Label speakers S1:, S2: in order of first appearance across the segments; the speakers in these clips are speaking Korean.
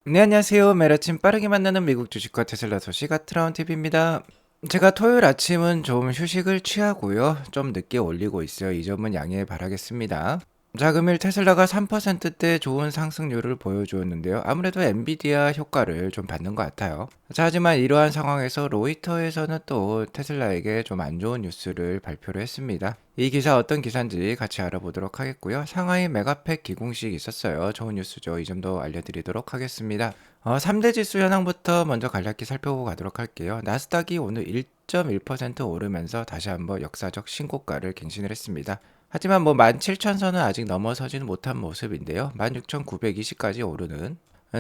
S1: 네, 안녕하세요. 매일 아침 빠르게 만나는 미국 주식과 테슬라 소식 아트라운 TV입니다. 제가 토요일 아침은 좀 휴식을 취하고요. 좀 늦게 올리고 있어요. 이 점은 양해 바라겠습니다. 자, 금일 테슬라가 3%대 좋은 상승률을 보여주었는데요. 아무래도 엔비디아 효과를 좀 받는 것 같아요. 자, 하지만 이러한 상황에서 로이터에서는 또 테슬라에게 좀 안 좋은 뉴스를 발표를 했습니다. 이 기사 어떤 기사인지 같이 알아보도록 하겠고요. 상하이 메가팩 기공식 있었어요. 좋은 뉴스죠. 이 점도 알려드리도록 하겠습니다. 3대 지수 현황부터 먼저 간략히 살펴보고 가도록 할게요. 나스닥이 오늘 1.1% 오르면서 다시 한번 역사적 신고가를 갱신을 했습니다. 하지만 17,000선은 아직 넘어서지는 못한 모습인데요. 16,920까지 오르는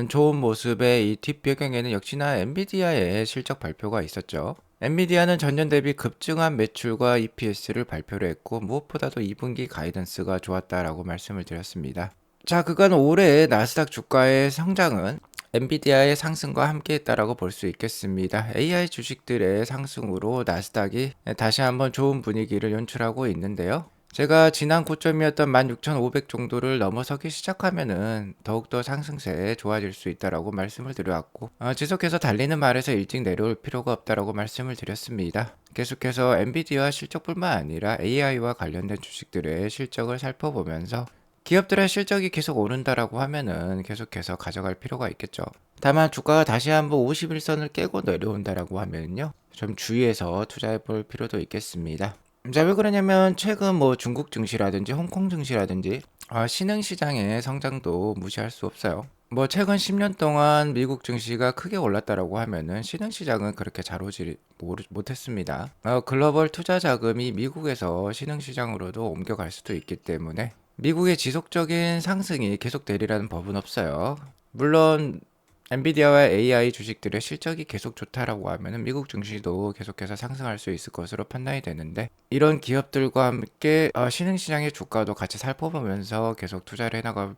S1: 좋은 모습의 이 뒷배경에는 역시나 엔비디아의 실적 발표가 있었죠. 엔비디아는 전년 대비 급증한 매출과 EPS를 발표를 했고 무엇보다도 2분기 가이던스가 좋았다라고 말씀을 드렸습니다. 자, 그간 올해 나스닥 주가의 성장은 엔비디아의 상승과 함께 했다라고 볼 수 있겠습니다. AI 주식들의 상승으로 나스닥이 다시 한번 좋은 분위기를 연출하고 있는데요. 제가 지난 고점이었던 16,500 정도를 넘어서기 시작하면은 더욱더 상승세에 좋아질 수 있다라고 말씀을 드려왔고 지속해서 달리는 말에서 일찍 내려올 필요가 없다라고 말씀을 드렸습니다. 계속해서 엔비디아 실적뿐만 아니라 AI와 관련된 주식들의 실적을 살펴보면서 기업들의 실적이 계속 오른다라고 하면은 계속해서 가져갈 필요가 있겠죠. 다만 주가가 다시 한번 51선을 깨고 내려온다라고 하면요. 좀 주의해서 투자해 볼 필요도 있겠습니다. 자, 왜 그러냐면 최근 중국 증시라든지 홍콩 증시라든지 신흥시장의 성장도 무시할 수 없어요. 최근 10년 동안 미국 증시가 크게 올랐다라고 하면은 신흥시장은 그렇게 잘 오지 못했습니다. 글로벌 투자 자금이 미국에서 신흥시장으로도 옮겨갈 수도 있기 때문에 미국의 지속적인 상승이 계속되리라는 법은 없어요. 물론 엔비디아와 AI 주식들의 실적이 계속 좋다라고 하면은 미국 증시도 계속해서 상승할 수 있을 것으로 판단이 되는데 이런 기업들과 함께 신흥시장의 주가도 같이 살펴보면서 계속 투자를 해나가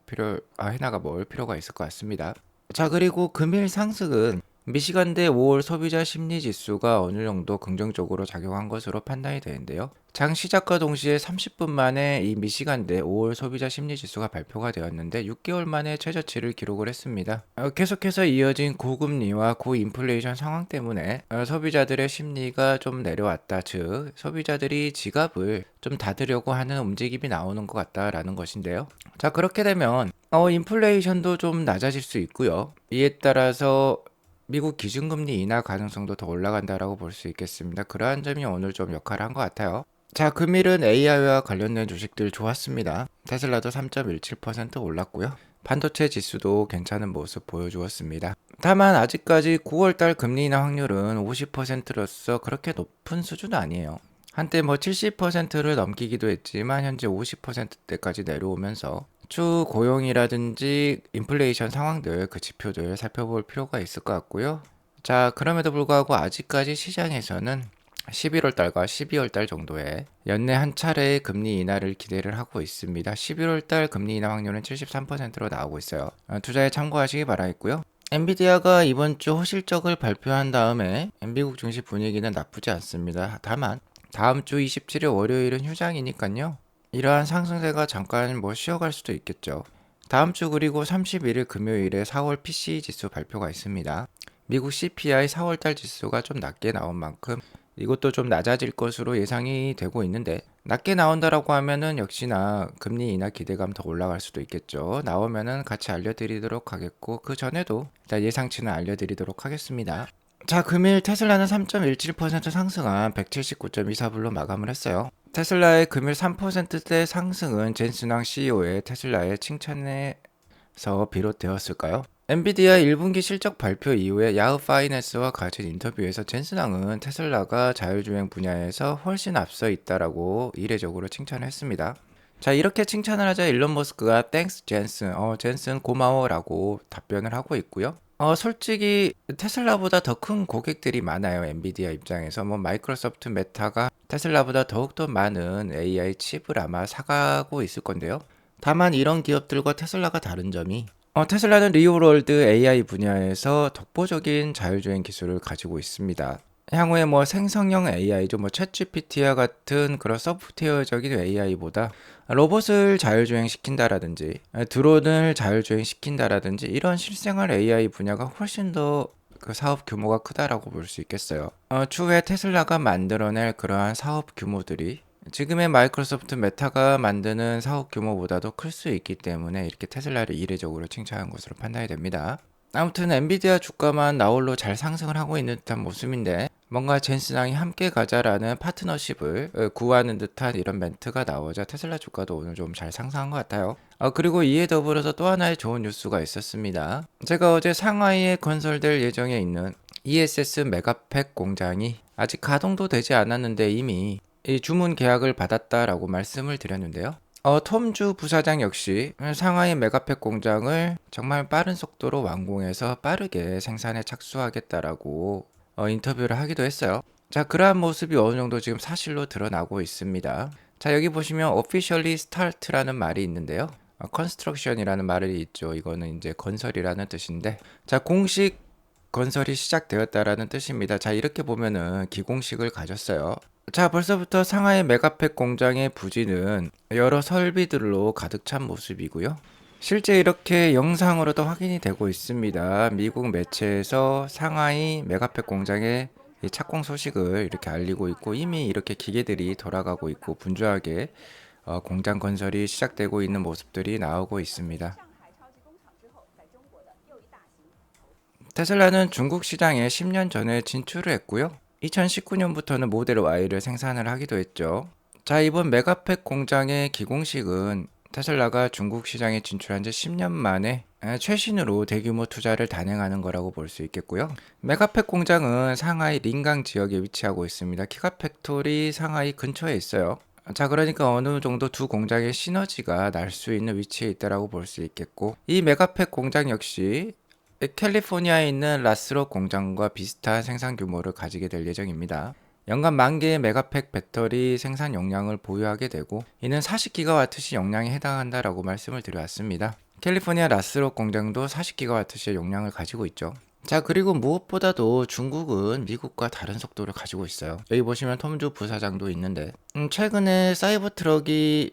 S1: 볼 필요가 있을 것 같습니다. 자, 그리고 금일 상승은 미시간대 5월 소비자 심리 지수가 어느 정도 긍정적으로 작용한 것으로 판단이 되는데요. 장 시작과 동시에 30분 만에 이 미시간대 5월 소비자 심리 지수가 발표가 되었는데 6개월 만에 최저치를 기록을 했습니다. 계속해서 이어진 고금리와 고인플레이션 상황 때문에 소비자들의 심리가 좀 내려왔다. 즉, 소비자들이 지갑을 좀 닫으려고 하는 움직임이 나오는 것 같다라는 것인데요. 자, 그렇게 되면 인플레이션도 좀 낮아질 수 있고요. 이에 따라서 미국 기준금리 인하 가능성도 더 올라간다라고 볼 수 있겠습니다. 그러한 점이 오늘 좀 역할을 한 것 같아요. 자, 금일은 AI와 관련된 주식들 좋았습니다. 테슬라도 3.17% 올랐고요. 반도체 지수도 괜찮은 모습 보여주었습니다. 다만 아직까지 9월달 금리 인하 확률은 50%로서 그렇게 높은 수준은 아니에요. 한때 70%를 넘기기도 했지만 현재 50%대까지 내려오면서 추 고용이라든지 인플레이션 상황들 그 지표들 살펴볼 필요가 있을 것 같고요. 자, 그럼에도 불구하고 아직까지 시장에서는 11월 달과 12월 달 정도에 연내 한 차례의 금리 인하를 기대를 하고 있습니다. 11월 달 금리 인하 확률은 73%로 나오고 있어요. 투자에 참고하시기 바라겠고요. 엔비디아가 이번 주 호실적을 발표한 다음에 미국 증시 분위기는 나쁘지 않습니다. 다만 다음 주 27일 월요일은 휴장이니까요. 이러한 상승세가 잠깐 쉬어갈 수도 있겠죠. 다음 주 그리고 31일 금요일에 4월 PCE 지수 발표가 있습니다. 미국 CPI 4월달 지수가 좀 낮게 나온 만큼 이것도 좀 낮아질 것으로 예상이 되고 있는데 낮게 나온다라고 하면은 역시나 금리 인하 기대감 더 올라갈 수도 있겠죠. 나오면은 같이 알려드리도록 하겠고 그 전에도 일단 예상치는 알려드리도록 하겠습니다. 자, 금일 테슬라는 3.17% 상승한 179.24불로 마감을 했어요. 테슬라의 금일 3%대 상승은 젠슨왕 CEO의 테슬라의 칭찬에서 비롯되었을까요? 엔비디아 1분기 실적 발표 이후에 야후 파이낸스와 가진 인터뷰에서 젠슨왕은 테슬라가 자율주행 분야에서 훨씬 앞서 있다라고 이례적으로 칭찬을 했습니다. 자, 이렇게 칭찬을 하자 일론 머스크가 땡스 젠슨, 젠슨 고마워라고 답변을 하고 있고요. 솔직히 테슬라보다 더 큰 고객들이 많아요. 엔비디아 입장에서 마이크로소프트 메타가 테슬라보다 더욱더 많은 AI 칩을 아마 사가고 있을 건데요. 다만 이런 기업들과 테슬라가 다른 점이 테슬라는 리얼월드 AI 분야에서 독보적인 자율주행 기술을 가지고 있습니다. 향후에 뭐 생성형 AI죠. 뭐 챗GPT와 같은 그런 소프트웨어적인 AI보다 로봇을 자율주행시킨다라든지 드론을 자율주행시킨다라든지 이런 실생활 AI 분야가 훨씬 더 그 사업 규모가 크다라고 볼 수 있겠어요. 추후에 테슬라가 만들어낼 그러한 사업 규모들이 지금의 마이크로소프트 메타가 만드는 사업 규모보다도 클 수 있기 때문에 이렇게 테슬라를 이례적으로 칭찬한 것으로 판단이 됩니다. 아무튼 엔비디아 주가만 나홀로 잘 상승을 하고 있는 듯한 모습인데 뭔가 젠슨왕이 함께 가자라는 파트너십을 구하는 듯한 이런 멘트가 나오자 테슬라 주가도 오늘 좀 잘 상승한 것 같아요. 그리고 이에 더불어서 또 하나의 좋은 뉴스가 있었습니다. 제가 어제 상하이에 건설될 예정에 있는 ESS 메가팩 공장이 아직 가동도 되지 않았는데 이미 이 주문 계약을 받았다라고 말씀을 드렸는데요. 톰주 부사장 역시 상하이 메가팩 공장을 정말 빠른 속도로 완공해서 빠르게 생산에 착수하겠다라고 인터뷰를 하기도 했어요. 자, 그러한 모습이 어느 정도 지금 사실로 드러나고 있습니다. 자, 여기 보시면 officially start라는 말이 있는데요. construction이라는 말이 있죠. 이거는 이제 건설이라는 뜻인데, 자, 공식 건설이 시작되었다라는 뜻입니다. 자, 이렇게 보면은 기공식을 가졌어요. 자, 벌써부터 상하이 메가팩 공장의 부지는 여러 설비들로 가득 찬 모습이고요. 실제 이렇게 영상으로도 확인이 되고 있습니다. 미국 매체에서 상하이 메가팩 공장의 이 착공 소식을 이렇게 알리고 있고 이미 이렇게 기계들이 돌아가고 있고 분주하게 공장 건설이 시작되고 있는 모습들이 나오고 있습니다. 테슬라는 중국 시장에 10년 전에 진출을 했고요. 2019년부터는 모델 Y를 생산을 하기도 했죠. 자, 이번 메가팩 공장의 기공식은 테슬라가 중국 시장에 진출한 지 10년 만에 최신으로 대규모 투자를 단행하는 거라고 볼 수 있겠고요. 메가팩 공장은 상하이 린강 지역에 위치하고 있습니다. 기가팩토리 상하이 근처에 있어요. 자, 그러니까 어느 정도 두 공장의 시너지가 날 수 있는 위치에 있다라고 볼 수 있겠고, 이 메가팩 공장 역시 캘리포니아에 있는 라스로 공장과 비슷한 생산 규모를 가지게 될 예정입니다. 연간 10,000개의 메가팩 배터리 생산 용량을 보유하게 되고 이는 40GWh 용량에 해당한다라고 말씀을 드려왔습니다. 캘리포니아 라스로 공장도 40GWh의 용량을 가지고 있죠. 자, 그리고 무엇보다도 중국은 미국과 다른 속도를 가지고 있어요. 여기 보시면 톰주 부사장도 있는데 최근에 사이버 트럭이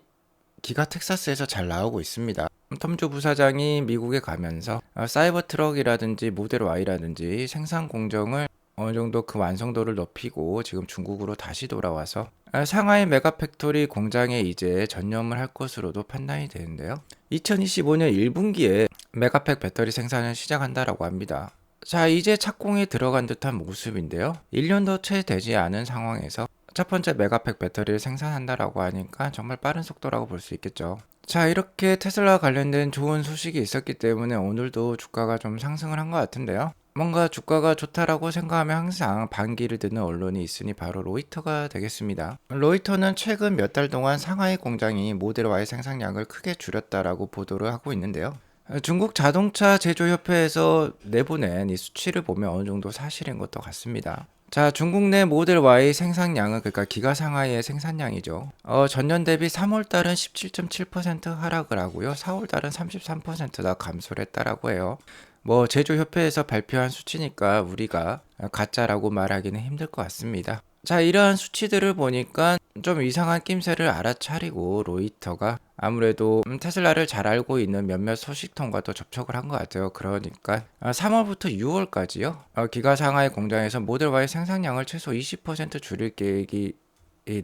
S1: 기가 텍사스에서 잘 나오고 있습니다. 톰주 부사장이 미국에 가면서 사이버 트럭이라든지 모델 Y라든지 생산 공정을 어느 정도 그 완성도를 높이고 지금 중국으로 다시 돌아와서 상하이 메가팩토리 공장에 이제 전념을 할 것으로도 판단이 되는데요. 2025년 1분기에 메가팩 배터리 생산을 시작한다라고 합니다. 자, 이제 착공에 들어간 듯한 모습인데요. 1년도 채 되지 않은 상황에서 첫 번째 메가팩 배터리를 생산한다라고 하니까 정말 빠른 속도라고 볼 수 있겠죠. 자, 이렇게 테슬라 관련된 좋은 소식이 있었기 때문에 오늘도 주가가 좀 상승을 한 것 같은데요. 뭔가 주가가 좋다라고 생각하면 항상 반기를 드는 언론이 있으니 바로 로이터가 되겠습니다. 로이터는 최근 몇 달 동안 상하이 공장이 모델 Y 생산량을 크게 줄였다라고 보도를 하고 있는데요. 중국 자동차 제조협회에서 내보낸 이 수치를 보면 어느 정도 사실인 것도 같습니다. 자, 중국 내 모델 Y 생산량은 그러니까 기가 상하이의 생산량이죠. 전년 대비 3월 달은 17.7% 하락을 하고요. 4월 달은 33%나 감소를 했다라고 해요. 뭐 제조협회에서 발표한 수치니까 우리가 가짜라고 말하기는 힘들 것 같습니다. 자, 이러한 수치들을 보니까 좀 이상한 낌새를 알아차리고 로이터가 아무래도 테슬라를 잘 알고 있는 몇몇 소식통과도 접촉을 한 것 같아요. 그러니까 3월부터 6월까지요. 기가 상하이 공장에서 모델 Y 생산량을 최소 20% 줄일 계획이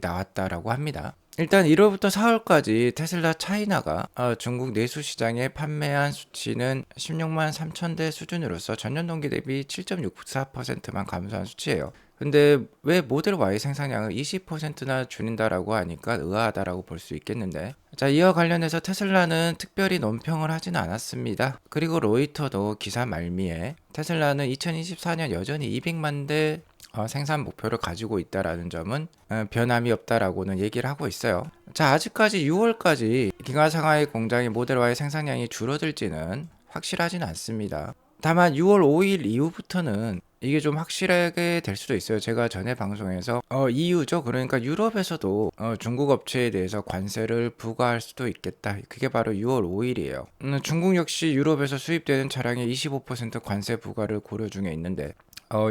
S1: 나왔다라고 합니다. 일단 1월부터 4월까지 테슬라 차이나가 중국 내수 시장에 판매한 수치는 16만 3천 대 수준으로서 전년 동기 대비 7.64%만 감소한 수치예요. 근데 왜 모델 Y 생산량을 20%나 줄인다라고 하니까 의아하다라고 볼 수 있겠는데, 자, 이와 관련해서 테슬라는 특별히 논평을 하지는 않았습니다. 그리고 로이터도 기사 말미에 테슬라는 2024년 여전히 200만 대 생산 목표를 가지고 있다라는 점은 변함이 없다라고는 얘기를 하고 있어요. 자, 아직까지 6월까지 기가 상하이 공장의 모델 Y 생산량이 줄어들지는 확실하진 않습니다. 다만 6월 5일 이후부터는 이게 좀 확실하게 될 수도 있어요. 제가 전에 방송에서 EU죠. 그러니까 유럽에서도 중국 업체에 대해서 관세를 부과할 수도 있겠다. 그게 바로 6월 5일이에요. 중국 역시 유럽에서 수입되는 차량의 25% 관세 부과를 고려 중에 있는데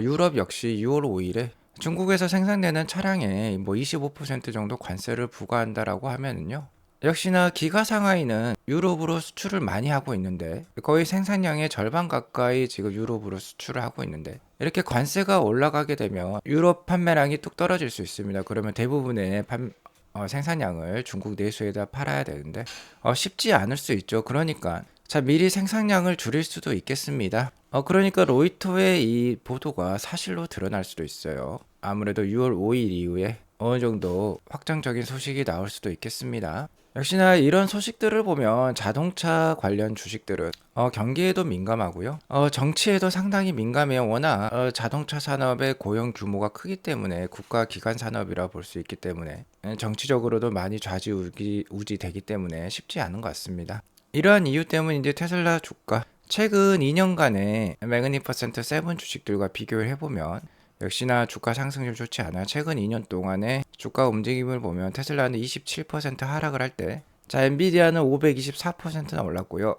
S1: 유럽 역시 6월 5일에 중국에서 생산되는 차량에 뭐 25% 정도 관세를 부과한다라고 하면은요. 역시나 기가 상하이는 유럽으로 수출을 많이 하고 있는데 거의 생산량의 절반 가까이 지금 유럽으로 수출을 하고 있는데 이렇게 관세가 올라가게 되면 유럽 판매량이 뚝 떨어질 수 있습니다. 그러면 대부분의 생산량을 중국 내수에다 팔아야 되는데 쉽지 않을 수 있죠. 그러니까 자 미리 생산량을 줄일 수도 있겠습니다. 그러니까 로이터의 이 보도가 사실로 드러날 수도 있어요. 아무래도 6월 5일 이후에 어느 정도 확정적인 소식이 나올 수도 있겠습니다. 역시나 이런 소식들을 보면 자동차 관련 주식들은 경기에도 민감하고요. 정치에도 상당히 민감해요. 워낙 자동차 산업의 고용 규모가 크기 때문에 국가 기관 산업이라 볼 수 있기 때문에 정치적으로도 많이 좌지우지 되기 때문에 쉽지 않은 것 같습니다. 이러한 이유 때문에 이제 테슬라 주가 최근 2년간의 매그니퍼센트 7 주식들과 비교를 해보면 역시나 주가 상승률 좋지 않아요. 최근 2년 동안의 주가 움직임을 보면 테슬라는 27% 하락을 할 때, 자 엔비디아는 524%나 올랐고요.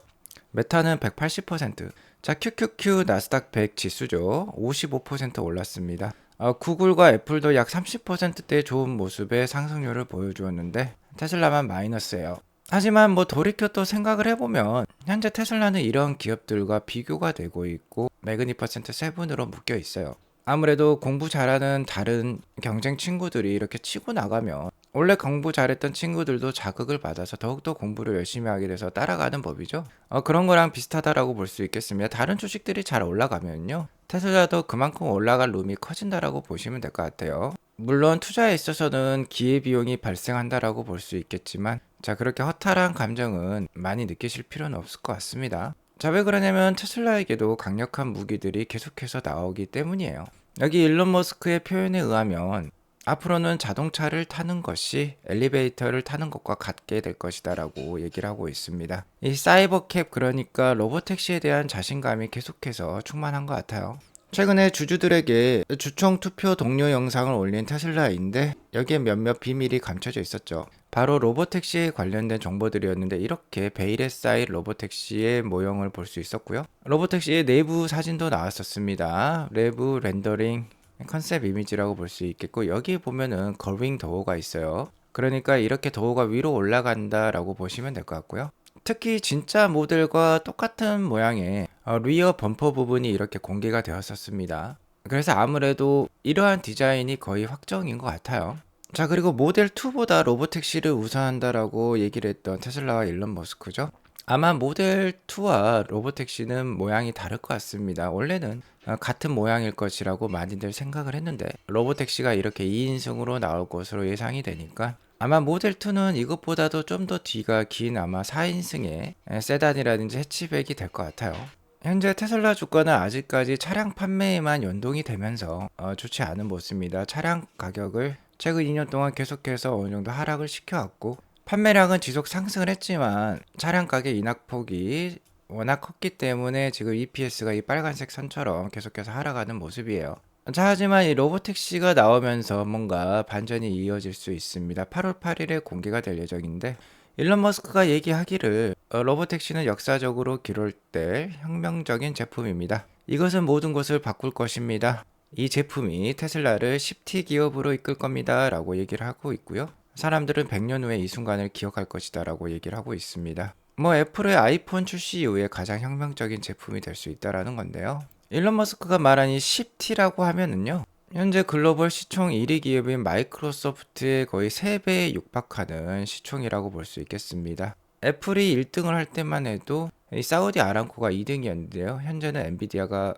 S1: 메타는 180%, 자 QQQ 나스닥 100 지수죠. 55% 올랐습니다. 구글과 애플도 약 30%대 좋은 모습의 상승률을 보여주었는데 테슬라만 마이너스예요. 하지만 뭐 돌이켜 또 생각을 해보면 현재 테슬라는 이런 기업들과 비교가 되고 있고 매그니퍼센트 7으로 묶여 있어요. 아무래도 공부 잘하는 다른 경쟁 친구들이 이렇게 치고 나가면 원래 공부 잘했던 친구들도 자극을 받아서 더욱더 공부를 열심히 하게 돼서 따라가는 법이죠. 그런 거랑 비슷하다라고 볼 수 있겠습니다. 다른 주식들이 잘 올라가면요. 테슬라도 그만큼 올라갈 룸이 커진다라고 보시면 될 것 같아요. 물론 투자에 있어서는 기회비용이 발생한다라고 볼 수 있겠지만 자 그렇게 허탈한 감정은 많이 느끼실 필요는 없을 것 같습니다. 자 왜 그러냐면 테슬라에게도 강력한 무기들이 계속해서 나오기 때문이에요. 여기 일론 머스크의 표현에 의하면 앞으로는 자동차를 타는 것이 엘리베이터를 타는 것과 같게 될 것이다 라고 얘기를 하고 있습니다. 이 사이버캡 그러니까 로보택시에 대한 자신감이 계속해서 충만한 것 같아요. 최근에 주주들에게 주총 투표 동료 영상을 올린 테슬라인데 여기에 몇몇 비밀이 감춰져 있었죠. 바로 로보택시에 관련된 정보들이었는데 이렇게 베일에 쌓인 로보택시의 모형을 볼 수 있었고요. 로보택시의 내부 사진도 나왔었습니다. 내부 렌더링 컨셉 이미지라고 볼 수 있겠고 여기에 보면은 걸윙 도어가 있어요. 그러니까 이렇게 도어가 위로 올라간다 라고 보시면 될 것 같고요. 특히 진짜 모델과 똑같은 모양의 리어 범퍼 부분이 이렇게 공개가 되었었습니다. 그래서 아무래도 이러한 디자인이 거의 확정인 것 같아요. 자 그리고 모델 2보다 로보택시를 우선한다라고 얘기를 했던 테슬라와 일론 머스크죠. 아마 모델 2와 로보택시는 모양이 다를 것 같습니다. 원래는 같은 모양일 것이라고 많이들 생각을 했는데 로보택시가 이렇게 2인승으로 나올 것으로 예상이 되니까 아마 모델 2는 이것보다도 좀 더 뒤가 긴 아마 4인승의 세단이라든지 해치백이 될 것 같아요. 현재 테슬라 주가는 아직까지 차량 판매에만 연동이 되면서 좋지 않은 모습입니다. 차량 가격을 최근 2년 동안 계속해서 어느 정도 하락을 시켜왔고 판매량은 지속 상승을 했지만 차량 가격 인하폭이 워낙 컸기 때문에 지금 EPS가 이 빨간색 선처럼 계속해서 하락하는 모습이에요. 자, 하지만 이 로보택시가 나오면서 뭔가 반전이 이어질 수 있습니다. 8월 8일에 공개가 될 예정인데 일론 머스크가 얘기하기를 로보택시는 역사적으로 기록될 혁명적인 제품입니다. 이것은 모든 것을 바꿀 것입니다. 이 제품이 테슬라를 10T 기업으로 이끌 겁니다. 라고 얘기를 하고 있고요. 사람들은 100년 후에 이 순간을 기억할 것이다. 라고 얘기를 하고 있습니다. 뭐 애플의 아이폰 출시 이후에 가장 혁명적인 제품이 될 수 있다라는 건데요. 일론 머스크가 말한 이 10T라고 하면은요. 현재 글로벌 시총 1위 기업인 마이크로소프트의 거의 3배에 육박하는 시총이라고 볼 수 있겠습니다. 애플이 1등을 할 때만 해도 이 사우디 아람코가 2등이었는데요. 현재는 엔비디아가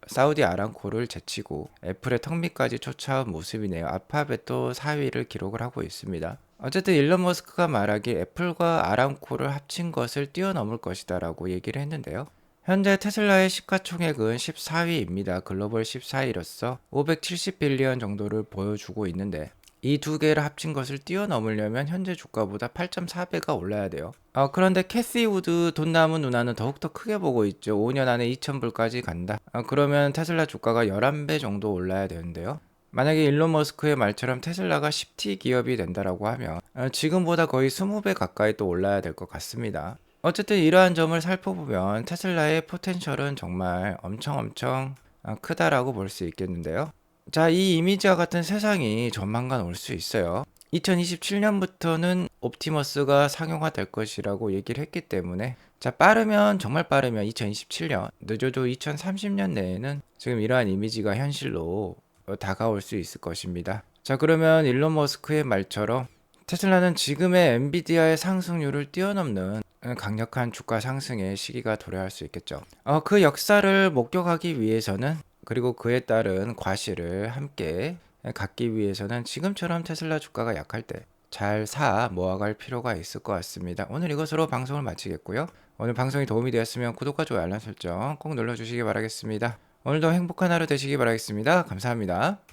S1: 사우디 아람코를 제치고 애플의 턱 밑까지 쫓아온 모습이네요. 알파벳도 4위를 기록을 하고 있습니다. 어쨌든 일론 머스크가 말하기에 애플과 아람코를 합친 것을 뛰어넘을 것이다 라고 얘기를 했는데요. 현재 테슬라의 시가총액은 14위입니다. 글로벌 14위로서 570빌리언 정도를 보여주고 있는데 이 두 개를 합친 것을 뛰어넘으려면 현재 주가보다 8.4배가 올라야 돼요. 그런데 캐시 우드 돈 남은 누나는 더욱더 크게 보고 있죠. 5년 안에 2,000불까지 간다. 그러면 테슬라 주가가 11배 정도 올라야 되는데요. 만약에 일론 머스크의 말처럼 테슬라가 10T 기업이 된다라고 하면 지금보다 거의 20배 가까이 또 올라야 될 것 같습니다. 어쨌든 이러한 점을 살펴보면 테슬라의 포텐셜은 정말 엄청 크다라고 볼 수 있겠는데요. 자, 이 이미지와 같은 세상이 조만간 올 수 있어요. 2027년부터는 옵티머스가 상용화될 것이라고 얘기를 했기 때문에 자, 빠르면 정말 빠르면 2027년, 늦어도 2030년 내에는 지금 이러한 이미지가 현실로 다가올 수 있을 것입니다. 자, 그러면 일론 머스크의 말처럼 테슬라는 지금의 엔비디아의 상승률을 뛰어넘는 강력한 주가 상승의 시기가 도래할 수 있겠죠. 그 역사를 목격하기 위해서는 그리고 그에 따른 과실을 함께 갖기 위해서는 지금처럼 테슬라 주가가 약할 때 잘 모아갈 필요가 있을 것 같습니다. 오늘 이것으로 방송을 마치겠고요. 오늘 방송이 도움이 되었으면 구독과 좋아요 알람 설정 꼭 눌러주시기 바라겠습니다. 오늘도 행복한 하루 되시기 바라겠습니다. 감사합니다.